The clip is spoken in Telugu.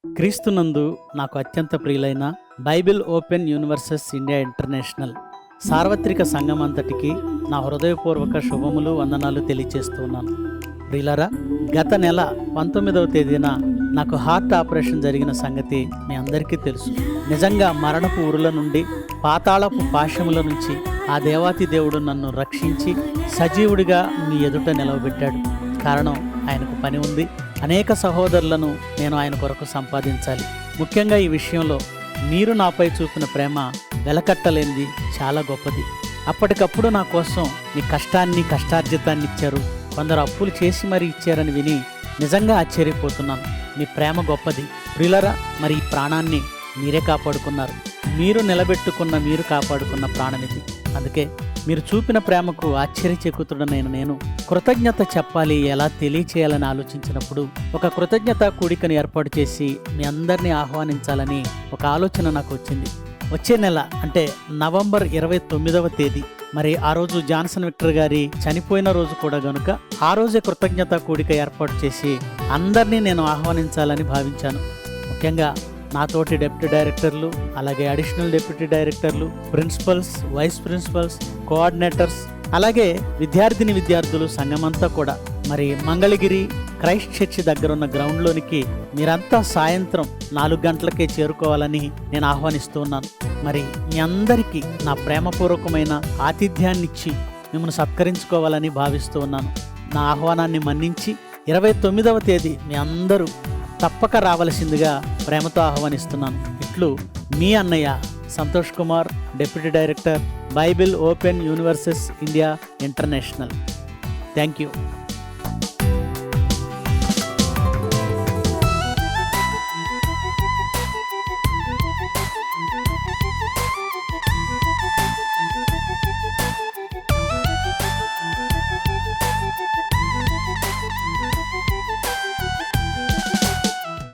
క్రీస్తునందు నాకు అత్యంత ప్రియులైన Bible open universes India international సార్వత్రిక సంఘం అంతటికి నా హృదయపూర్వక శుభములు వందనాలు తెలియచేస్తున్నాను. ప్రియులారా, గత నెల 19వ తేదీన నాకు హార్ట్ ఆపరేషన్ జరిగిన సంగతి మీ అందరికీ తెలుసు. నిజంగా మరణపు ఊరుల నుండి, పాతాళపు పాశముల నుంచి ఆ దేవాతి దేవుడు నన్ను రక్షించి సజీవుడిగా మీ ఎదుట నిలవబెట్టాడు. కారణం, ఆయనకు పని ఉంది. అనేక సహోదరులను నేను ఆయన కొరకు సంపాదించాలి. ముఖ్యంగా ఈ విషయంలో మీరు నాపై చూపిన ప్రేమ వెలకట్టలేనిది, చాలా గొప్పది. అప్పటికప్పుడు నా కోసం మీ కష్టాన్ని, కష్టార్జితాన్ని ఇచ్చారు. కొందరు అప్పులు చేసి మరీ ఇచ్చారని విని నిజంగా ఆశ్చర్యపోతున్నాను. మీ ప్రేమ గొప్పది. ప్రియులారా, మరి ఈ ప్రాణాన్ని మీరే కాపాడుకున్నారు. మీరు నిలబెట్టుకున్న, మీరు కాపాడుకున్న ప్రాణం ఇది. అందుకే మీరు చూపిన ప్రేమకు ఆశ్చర్యచకితుడనైన నేను కృతజ్ఞత చెప్పాలి, ఎలా తెలియచేయాలని ఆలోచించినప్పుడు ఒక కృతజ్ఞత కూడికను ఏర్పాటు చేసి మీ అందరినీ ఆహ్వానించాలని ఒక ఆలోచన నాకు వచ్చింది. వచ్చే నెల అంటే నవంబర్ 29వ తేదీ, మరి ఆ రోజు జాన్సన్ విక్టర్ గారి చనిపోయిన రోజు కూడా గనుక ఆ రోజే కృతజ్ఞత కూడిక ఏర్పాటు చేసి అందరినీ నేను ఆహ్వానించాలని భావించాను. ముఖ్యంగా నాతోటి డెప్యూటీ డైరెక్టర్లు, అలాగే అడిషనల్ డెప్యూటీ డైరెక్టర్లు, ప్రిన్సిపల్స్, వైస్ ప్రిన్సిపల్స్, కోఆర్డినేటర్స్, అలాగే విద్యార్థులు, సంఘమంతా కూడా మరి మంగళగిరి క్రైస్ట్ చర్చి దగ్గర ఉన్న గ్రౌండ్లోనికి మీరంతా సాయంత్రం 4 గంటలకే చేరుకోవాలని నేను ఆహ్వానిస్తూ ఉన్నాను. మరి మీ అందరికీ నా ప్రేమపూర్వకమైన ఆతిథ్యాన్ని ఇచ్చి మిమ్మల్ని సత్కరించుకోవాలని భావిస్తూ ఉన్నాను. నా ఆహ్వానాన్ని మన్నించి 29వ తేదీ మీ అందరూ తప్పక రావలసిందిగా ప్రేమతో ఆహ్వానిస్తున్నాను. ఇట్లు మీ అన్నయ్య Santosh Kumar, deputy director, Bible open universes India international. Thank you.